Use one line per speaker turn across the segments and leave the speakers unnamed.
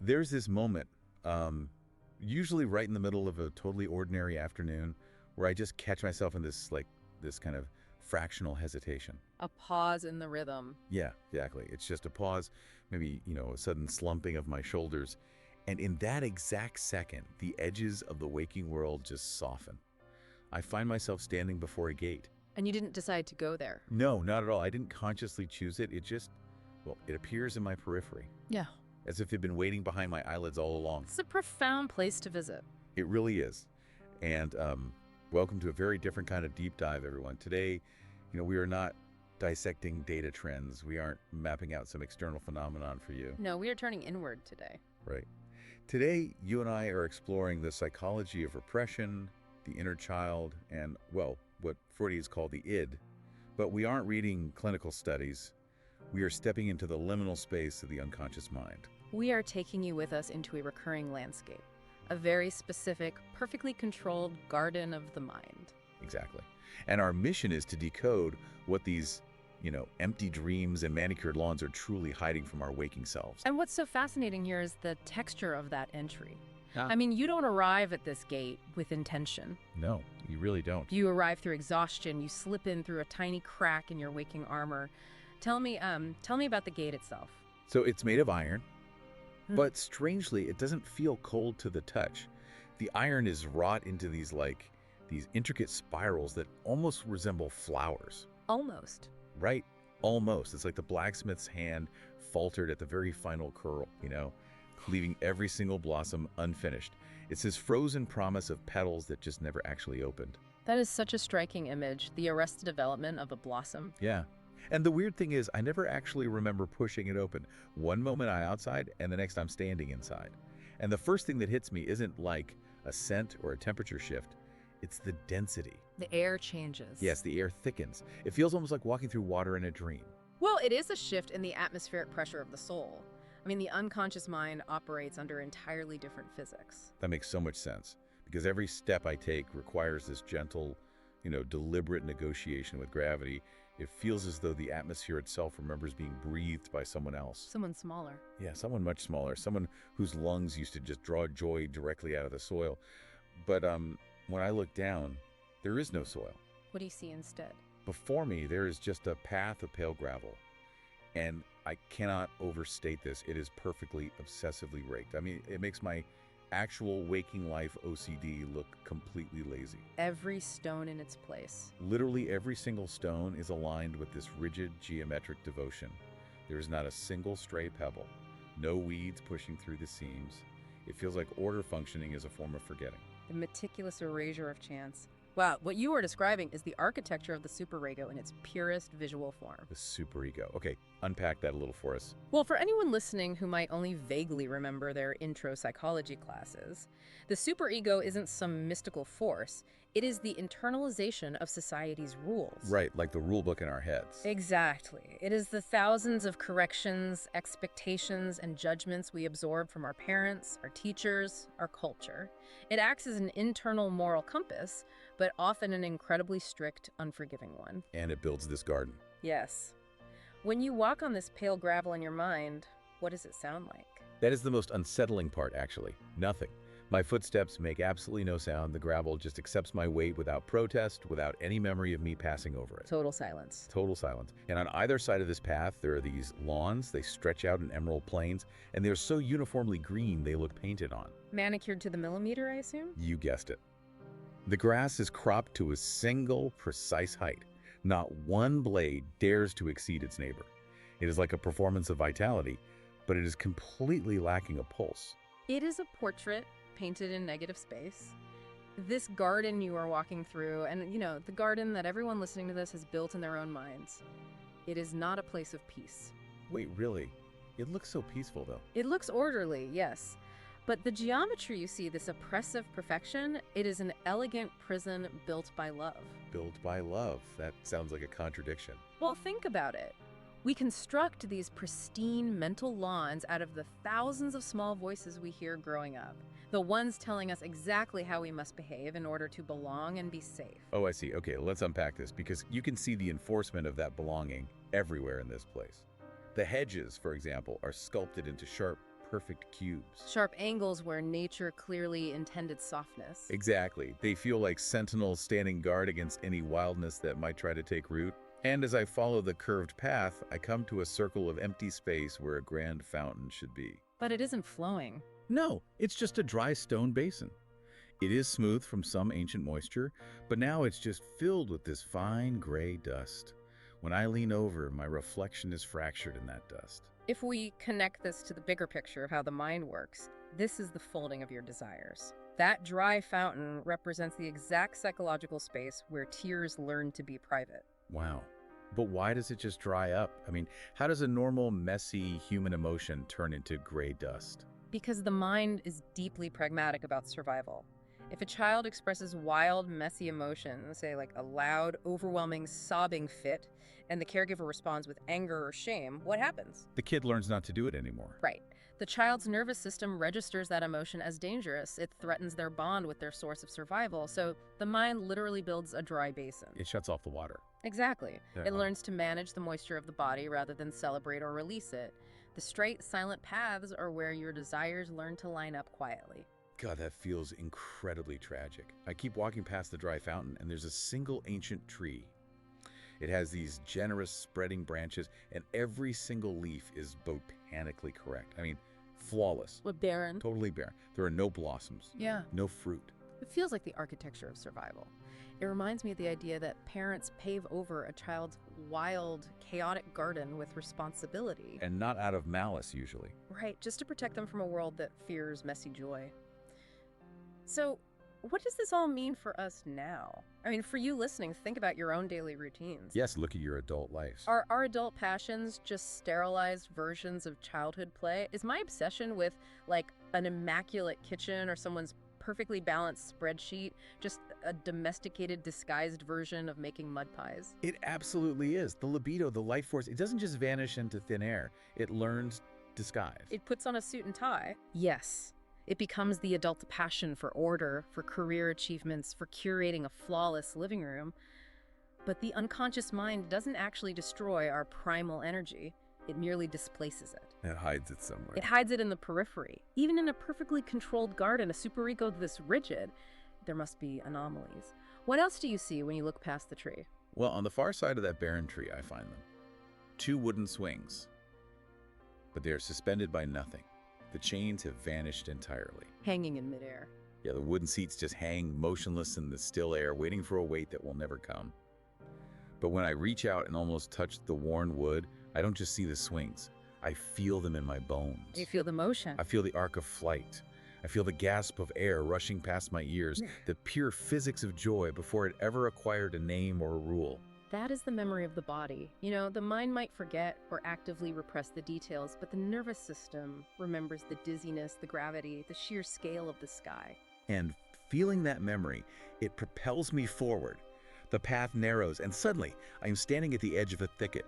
There's this moment, usually right in the middle of a totally ordinary afternoon, where I just catch myself in this kind of fractional hesitation.
A pause in the rhythm.
Yeah, exactly. It's just a pause, maybe, a sudden slumping of my shoulders. And in that exact second, the edges of the waking world just soften. I find myself standing before a gate.
And you didn't decide to go there.
No, not at all. I didn't consciously choose it. It just, well, it appears in my periphery.
Yeah.
As if it'd been waiting behind my eyelids all along.
It's a profound place to visit.
It really is. And welcome to a very different kind of deep dive, everyone. Today, we are not dissecting data trends. We aren't mapping out some external phenomenon for you.
No, we are turning inward today.
Right. Today, you and I are exploring the psychology of repression, the inner child, and, well, what Freudians call the id. But we aren't reading clinical studies. We are stepping into the liminal space of the unconscious mind.
We are taking you with us into a recurring landscape, a very specific, perfectly controlled garden of the mind.
Exactly. And our mission is to decode what these, empty dreams and manicured lawns are truly hiding from our waking selves.
And what's so fascinating here is the texture of that entry.
Ah.
I mean, you don't arrive at this gate with intention.
No, you really don't.
You arrive through exhaustion. You slip in through a tiny crack in your waking armor. Tell me about the gate itself.
So it's made of iron, but strangely, it doesn't feel cold to the touch. The iron is wrought into these intricate spirals that almost resemble flowers.
Almost.
Right? Almost. It's like the blacksmith's hand faltered at the very final curl, leaving every single blossom unfinished. It's this frozen promise of petals that just never actually opened.
That is such a striking image, the arrested development of a blossom.
Yeah. And the weird thing is, I never actually remember pushing it open. One moment I'm outside, and the next I'm standing inside. And the first thing that hits me isn't like a scent or a temperature shift. It's the density.
The air changes.
Yes, the air thickens. It feels almost like walking through water in a dream.
Well, it is a shift in the atmospheric pressure of the soul. I mean, the unconscious mind operates under entirely different physics.
That makes so much sense, because every step I take requires this gentle, deliberate negotiation with gravity. It feels as though the atmosphere itself remembers being breathed by someone else.
Someone smaller.
Yeah, someone much smaller, someone whose lungs used to just draw joy directly out of the soil. But when I look down, there is no soil.
What do you see instead?
Before me, there is just a path of pale gravel. And I cannot overstate this. It is perfectly, obsessively raked. I mean, it makes my actual waking life OCD look completely lazy.
Every stone in its place.
Literally every single stone is aligned with this rigid geometric devotion. There is not a single stray pebble. No weeds pushing through the seams. It feels like order functioning is a form of forgetting.
The meticulous erasure of chance. Wow, what you are describing is the architecture of the superego in its purest visual form.
The superego. Okay, unpack that a little for us.
Well, for anyone listening who might only vaguely remember their intro psychology classes, the superego isn't some mystical force. It is the internalization of society's rules.
Right, like the rule book in our heads.
Exactly. It is the thousands of corrections, expectations, and judgments we absorb from our parents, our teachers, our culture. It acts as an internal moral compass, but often an incredibly strict, unforgiving one.
And it builds this garden.
Yes. When you walk on this pale gravel in your mind, what does it sound like?
That is the most unsettling part, actually. Nothing. My footsteps make absolutely no sound. The gravel just accepts my weight without protest, without any memory of me passing over it.
Total silence.
Total silence. And on either side of this path, there are these lawns. They stretch out in emerald plains, and they're so uniformly green they look painted on.
Manicured to the millimeter, I assume?
You guessed it. The grass is cropped to a single, precise height. Not one blade dares to exceed its neighbor. It is like a performance of vitality, but it is completely lacking a pulse.
It is a portrait painted in negative space. This garden you are walking through, and the garden that everyone listening to this has built in their own minds, it is not a place of peace.
Wait, really? It looks so peaceful, though.
It looks orderly, yes. But the geometry you see, this oppressive perfection, it is an elegant prison built by love.
Built by love. That sounds like a contradiction.
Well, think about it. We construct these pristine mental lawns out of the thousands of small voices we hear growing up. The ones telling us exactly how we must behave in order to belong and be safe.
Oh, I see. Okay, let's unpack this, because you can see the enforcement of that belonging everywhere in this place. The hedges, for example, are sculpted into sharp, perfect cubes.
Sharp angles where nature clearly intended softness.
Exactly. They feel like sentinels standing guard against any wildness that might try to take root. And as I follow the curved path, I come to a circle of empty space where a grand fountain should be.
But it isn't flowing.
No, it's just a dry stone basin. It is smooth from some ancient moisture, but now it's just filled with this fine gray dust. When I lean over, my reflection is fractured in that dust.
If we connect this to the bigger picture of how the mind works, this is the folding of your desires. That dry fountain represents the exact psychological space where tears learn to be private.
Wow. But why does it just dry up? I mean, how does a normal, messy human emotion turn into gray dust?
Because the mind is deeply pragmatic about survival. If a child expresses wild, messy emotions, say like a loud, overwhelming, sobbing fit, and the caregiver responds with anger or shame, what happens?
The kid learns not to do it anymore.
Right. The child's nervous system registers that emotion as dangerous. It threatens their bond with their source of survival, so the mind literally builds a dry basin.
It shuts off the water.
Exactly.
Yeah.
It learns to manage the moisture of the body rather than celebrate or release it. The straight, silent paths are where your desires learn to line up quietly.
God, that feels incredibly tragic. I keep walking past the dry fountain, and there's a single ancient tree. It has these generous spreading branches, and every single leaf is botanically correct. I mean, flawless.
What barren?
Totally barren. There are no blossoms.
Yeah.
No fruit.
It feels like the architecture of survival. It reminds me of the idea that parents pave over a child's wild, chaotic garden with responsibility.
And not out of malice, usually.
Right, just to protect them from a world that fears messy joy. So, what does this all mean for us now? I mean, for you listening, think about your own daily routines.
Yes, look at your adult lives.
Are our adult passions just sterilized versions of childhood play? Is my obsession with, like, an immaculate kitchen or someone's perfectly balanced spreadsheet just a domesticated, disguised version of making mud pies?
It absolutely is. The libido, the life force, it doesn't just vanish into thin air. It learns disguise.
It puts on a suit and tie. Yes. It becomes the adult passion for order, for career achievements, for curating a flawless living room. But the unconscious mind doesn't actually destroy our primal energy. It merely displaces it.
It hides it somewhere.
It hides it in the periphery. Even in a perfectly controlled garden, a superego this rigid, there must be anomalies. What else do you see when you look past the tree?
Well, on the far side of that barren tree, I find them. 2 wooden swings. But they are suspended by nothing. The chains have vanished entirely.
Hanging in midair.
Yeah, the wooden seats just hang motionless in the still air, waiting for a weight that will never come. But when I reach out and almost touch the worn wood, I don't just see the swings. I feel them in my bones.
You feel the motion.
I feel the arc of flight. I feel the gasp of air rushing past my ears, the pure physics of joy before it ever acquired a name or a rule.
That is the memory of the body. You know, the mind might forget or actively repress the details, but the nervous system remembers the dizziness, the gravity, the sheer scale of the sky.
And feeling that memory, it propels me forward. The path narrows, and suddenly I am standing at the edge of a thicket.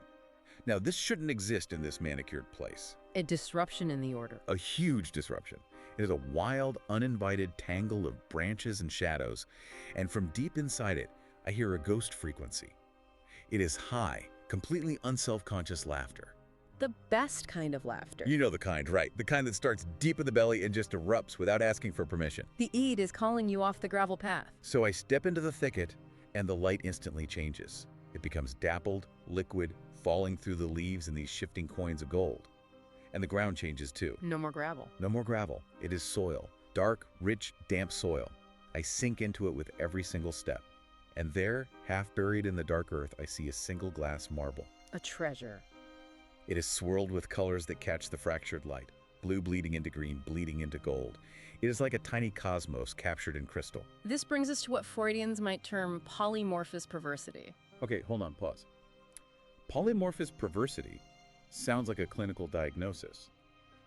Now, this shouldn't exist in this manicured place.
A disruption in the order.
A huge disruption. It is a wild, uninvited tangle of branches and shadows, and from deep inside it, I hear a ghost frequency. It is high, completely unself-conscious laughter.
The best kind of laughter.
You know the kind, right? The kind that starts deep in the belly and just erupts without asking for permission.
The Eid is calling you off the gravel path.
So I step into the thicket, and the light instantly changes. It becomes dappled, liquid, falling through the leaves in these shifting coins of gold. And the ground changes too.
No more gravel.
No more gravel. It is soil. Dark, rich, damp soil. I sink into it with every single step. And there, half buried in the dark earth, I see a single glass marble.
A treasure.
It is swirled with colors that catch the fractured light. Blue bleeding into green, bleeding into gold. It is like a tiny cosmos captured in crystal.
This brings us to what Freudians might term polymorphous perversity.
Okay, hold on, pause. Polymorphous perversity sounds like a clinical diagnosis,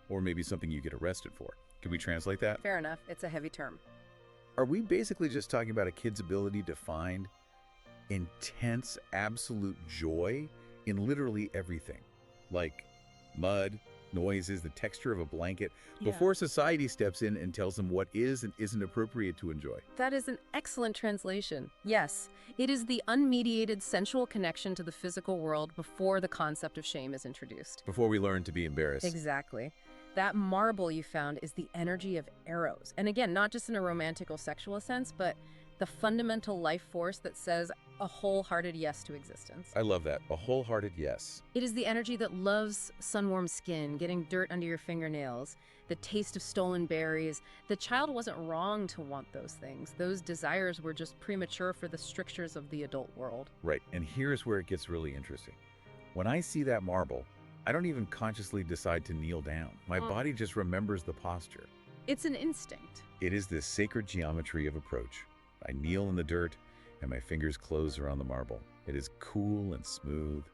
or maybe something you get arrested for. Can we translate that?
Fair enough. It's a heavy term.
Are we basically just talking about a kid's ability to find intense, absolute joy in literally everything? Like mud, noises, the texture of a blanket, before society steps in and tells them what is and isn't appropriate to enjoy?
That is an excellent translation. Yes, it is the unmediated sensual connection to the physical world before the concept of shame is introduced.
Before we learn to be embarrassed.
Exactly. That marble you found is the energy of eros. And again, not just in a romantic or sexual sense, but the fundamental life force that says a wholehearted yes to existence.
I love that. A wholehearted yes.
It is the energy that loves sun-warm skin, getting dirt under your fingernails, the taste of stolen berries. The child wasn't wrong to want those things. Those desires were just premature for the strictures of the adult world.
Right, and here's where it gets really interesting. When I see that marble, I don't even consciously decide to kneel down. My body just remembers the posture.
It's an instinct.
It is this sacred geometry of approach. I kneel in the dirt, and my fingers close around the marble. It is cool and smooth,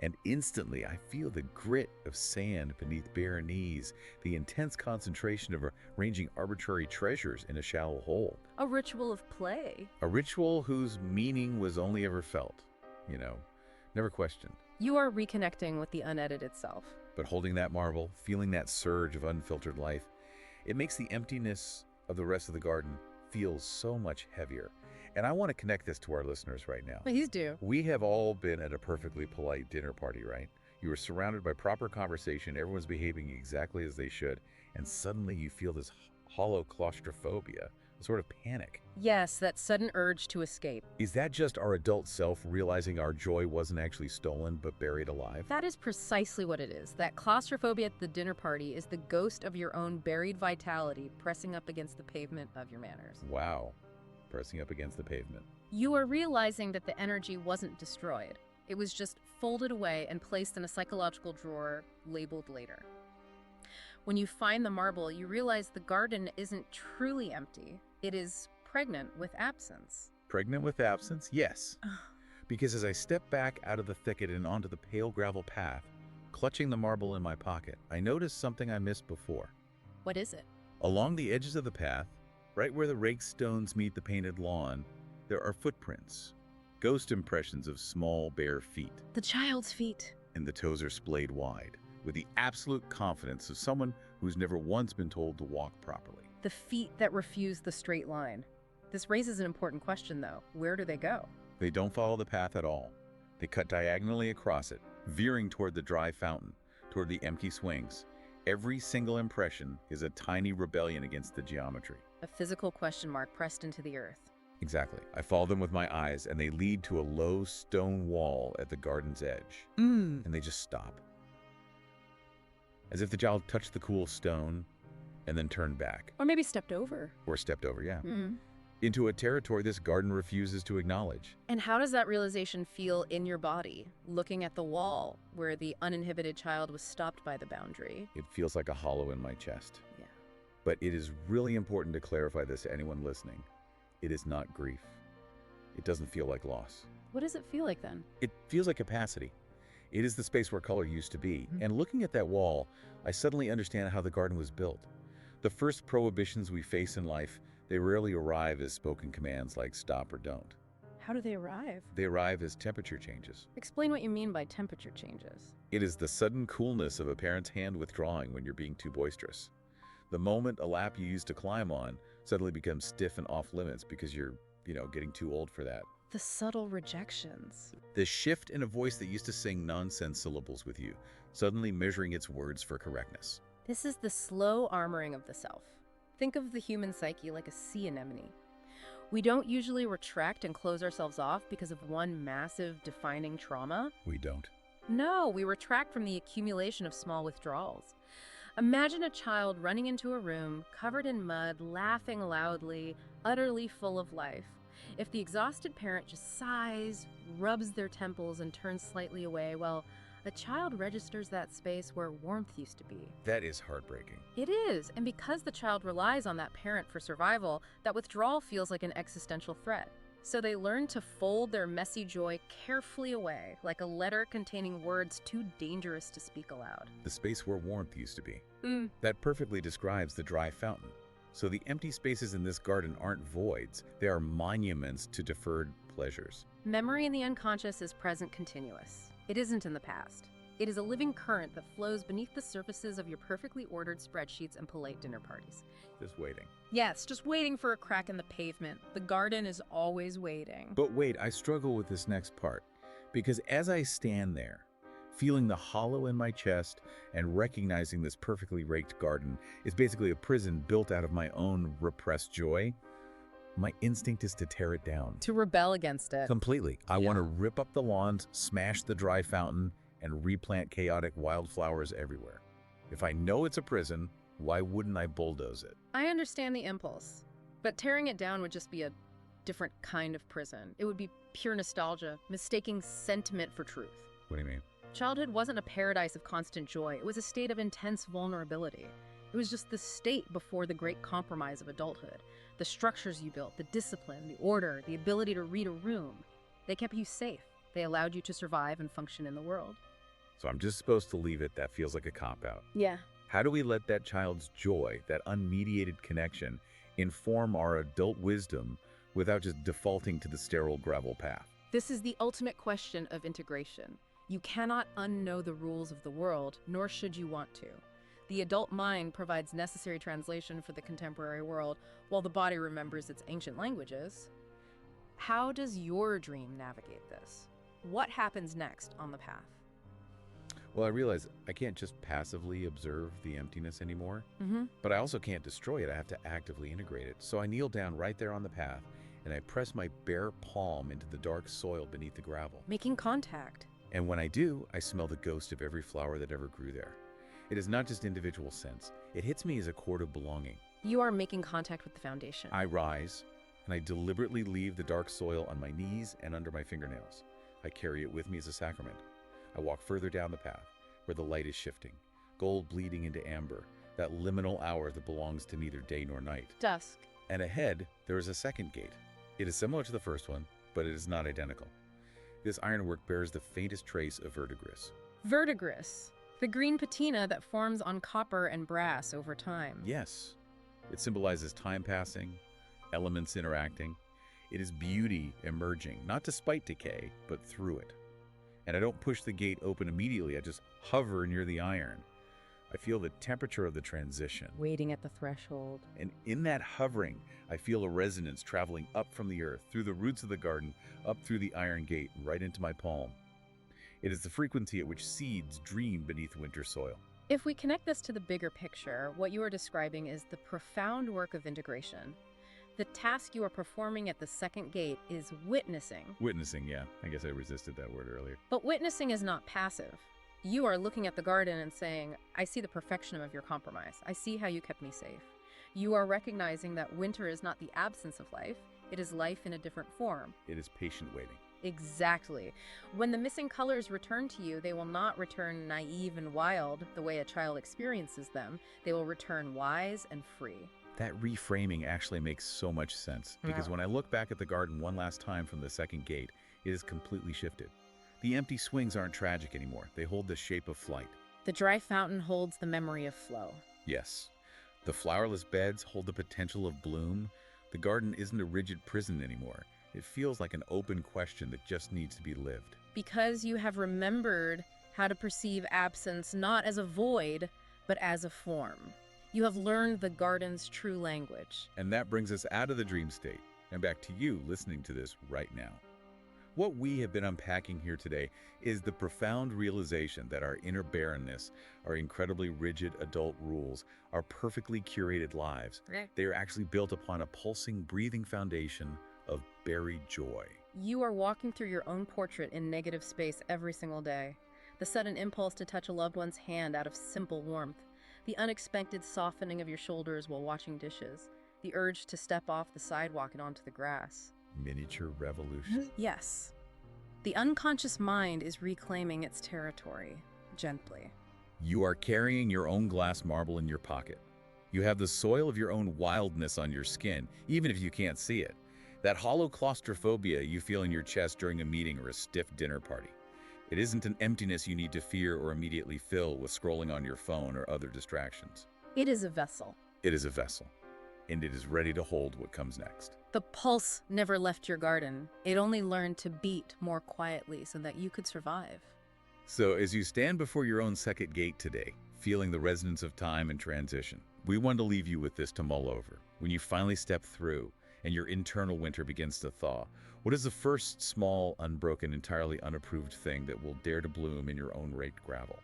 and instantly I feel the grit of sand beneath bare knees, the intense concentration of arranging arbitrary treasures in a shallow hole.
A ritual of play.
A ritual whose meaning was only ever felt, never questioned.
You are reconnecting with the unedited self.
But holding that marble, feeling that surge of unfiltered life, it makes the emptiness of the rest of the garden feel so much heavier. And I want to connect this to our listeners right now.
Please do.
We have all been at a perfectly polite dinner party, right? You are surrounded by proper conversation, everyone's behaving exactly as they should, and suddenly you feel this hollow claustrophobia, a sort of panic.
Yes, that sudden urge to escape.
Is that just our adult self realizing our joy wasn't actually stolen but buried alive?
That is precisely what it is. That claustrophobia at the dinner party is the ghost of your own buried vitality pressing up against the pavement of your manners.
Wow. Pressing up against the pavement.
You are realizing that the energy wasn't destroyed. It was just folded away and placed in a psychological drawer labeled later. When you find the marble, you realize the garden isn't truly empty. It is pregnant with absence.
Pregnant with absence? Yes. Because as I step back out of the thicket and onto the pale gravel path, clutching the marble in my pocket, I notice something I missed before.
What is it?
Along the edges of the path, right where the raked stones meet the painted lawn, there are footprints, ghost impressions of small, bare feet.
The child's feet.
And the toes are splayed wide, with the absolute confidence of someone who's never once been told to walk properly.
The feet that refuse the straight line. This raises an important question, though. Where do they go?
They don't follow the path at all. They cut diagonally across it, veering toward the dry fountain, toward the empty swings. Every single impression is a tiny rebellion against the geometry.
A physical question mark pressed into the earth.
Exactly. I follow them with my eyes, and they lead to a low stone wall at the garden's edge. And they just stop. As if the child touched the cool stone and then turned back.
Or maybe stepped over.
Or stepped over, yeah. Into a territory this garden refuses to acknowledge.
And how does that realization feel in your body, looking at the wall where the uninhibited child was stopped by the boundary?
It feels like a hollow in my chest.
Yeah.
But it is really important to clarify this to anyone listening. It is not grief. It doesn't feel like loss.
What does it feel like then?
It feels like capacity. It is the space where color used to be. And looking at that wall, I suddenly understand how the garden was built. The first prohibitions we face in life, they rarely arrive as spoken commands like stop or don't.
How do they arrive?
They arrive as temperature changes.
Explain what you mean by temperature changes.
It is the sudden coolness of a parent's hand withdrawing when you're being too boisterous. The moment a lap you used to climb on suddenly becomes stiff and off limits because you're, getting too old for that.
The subtle rejections.
The shift in a voice that used to sing nonsense syllables with you, suddenly measuring its words for correctness.
This is the slow armoring of the self. Think of the human psyche like a sea anemone. We don't usually retract and close ourselves off because of one massive defining trauma.
We don't.
No, we retract from the accumulation of small withdrawals. Imagine a child running into a room, covered in mud, laughing loudly, utterly full of life. If the exhausted parent just sighs, rubs their temples, and turns slightly away, well, a child registers that space where warmth used to be.
That is heartbreaking.
It is, and because the child relies on that parent for survival, that withdrawal feels like an existential threat. So they learn to fold their messy joy carefully away, like a letter containing words too dangerous to speak aloud.
The space where warmth used to be. That perfectly describes the dry fountain. So the empty spaces in this garden aren't voids, they are monuments to deferred pleasures.
Memory in the unconscious is present continuous. It isn't in the past. It is a living current that flows beneath the surfaces of your perfectly ordered spreadsheets and polite dinner parties.
Just waiting.
Yes, just waiting for a crack in the pavement. The garden is always waiting.
But wait, I struggle with this next part. Because as I stand there, Feeling the hollow in my chest and recognizing this perfectly raked garden is basically a prison built out of my own repressed joy, my instinct is to tear it down.
To rebel against it.
Completely. I want to rip up the lawns, smash the dry fountain, and replant chaotic wildflowers everywhere. If I know it's a prison, why wouldn't I bulldoze it?
I understand the impulse, but tearing it down would just be a different kind of prison. It would be pure nostalgia, mistaking sentiment for truth.
What do you mean?
Childhood wasn't a paradise of constant joy. It was a state of intense vulnerability. It was just the state before the great compromise of adulthood. The structures you built, the discipline, the order, the ability to read a room. They kept you safe. They allowed you to survive and function in the world.
So I'm just supposed to leave it? That feels like a cop-out.
Yeah.
How do we let that child's joy, that unmediated connection, inform our adult wisdom without just defaulting to the sterile gravel path?
This is the ultimate question of integration. You cannot unknow the rules of the world, nor should you want to. The adult mind provides necessary translation for the contemporary world, while the body remembers its ancient languages. How does your dream navigate this? What happens next on the path?
Well, I realize I can't just passively observe the emptiness anymore,
Mm-hmm.
but I also can't destroy it. I have to actively integrate it. So I kneel down right there on the path, and I press my bare palm into the dark soil beneath the gravel.
Making contact.
And when I do, I smell the ghost of every flower that ever grew there. It is not just individual sense. It hits me as a cord of belonging.
You are making contact with the foundation.
I rise, and I deliberately leave the dark soil on my knees and under my fingernails. I carry it with me as a sacrament. I walk further down the path, where the light is shifting, gold bleeding into amber, that liminal hour that belongs to neither day nor night.
Dusk.
And ahead, there is a second gate. It is similar to the first one, but it is not identical. This ironwork bears the faintest trace of verdigris.
Verdigris. The green patina that forms on copper and brass over time.
Yes, it symbolizes time passing, elements interacting. It is beauty emerging, not despite decay, but through it. And I don't push the gate open immediately, I just hover near the iron. I feel the temperature of the transition.
Waiting at the threshold.
And in that hovering, I feel a resonance traveling up from the earth, through the roots of the garden, up through the iron gate, right into my palm. It is the frequency at which seeds dream beneath winter soil.
If we connect this to the bigger picture, what you are describing is the profound work of integration. The task you are performing at the second gate is witnessing.
Witnessing, yeah. I guess I resisted that word earlier.
But witnessing is not passive. You are looking at the garden and saying, I see the perfection of your compromise. I see how you kept me safe. You are recognizing that winter is not the absence of life. It is life in a different form.
It is patient waiting.
Exactly. When the missing colors return to you, they will not return naive and wild the way a child experiences them. They will return wise and free.
That reframing actually makes so much sense, because when I look back at the garden one last time from the second gate, it is completely shifted. The empty swings aren't tragic anymore. They hold the shape of flight.
The dry fountain holds the memory of flow.
Yes. The flowerless beds hold the potential of bloom. The garden isn't a rigid prison anymore. It feels like an open question that just needs to be lived.
Because you have remembered how to perceive absence not as a void, but as a form. You have learned the garden's true language.
And that brings us out of the dream state and back to you listening to this right now. What we have been unpacking here today is the profound realization that our inner barrenness, our incredibly rigid adult rules, our perfectly curated lives, they are actually built upon a pulsing, breathing foundation of buried joy.
You are walking through your own portrait in negative space every single day. The sudden impulse to touch a loved one's hand out of simple warmth. The unexpected softening of your shoulders while washing dishes. The urge to step off the sidewalk and onto the grass.
Miniature revolution.
Yes. The unconscious mind is reclaiming its territory, gently.
You are carrying your own glass marble in your pocket. You have the soil of your own wildness on your skin, even if you can't see it. That hollow claustrophobia you feel in your chest during a meeting or a stiff dinner party. It isn't an emptiness you need to fear or immediately fill with scrolling on your phone or other distractions.
It is a vessel.
It is a vessel, and it is ready to hold what comes next.
The pulse never left your garden. It only learned to beat more quietly so that you could survive.
So as you stand before your own second gate today, feeling the resonance of time and transition, we want to leave you with this to mull over. When you finally step through, and your internal winter begins to thaw. What is the first small, unbroken, entirely unapproved thing that will dare to bloom in your own raked gravel?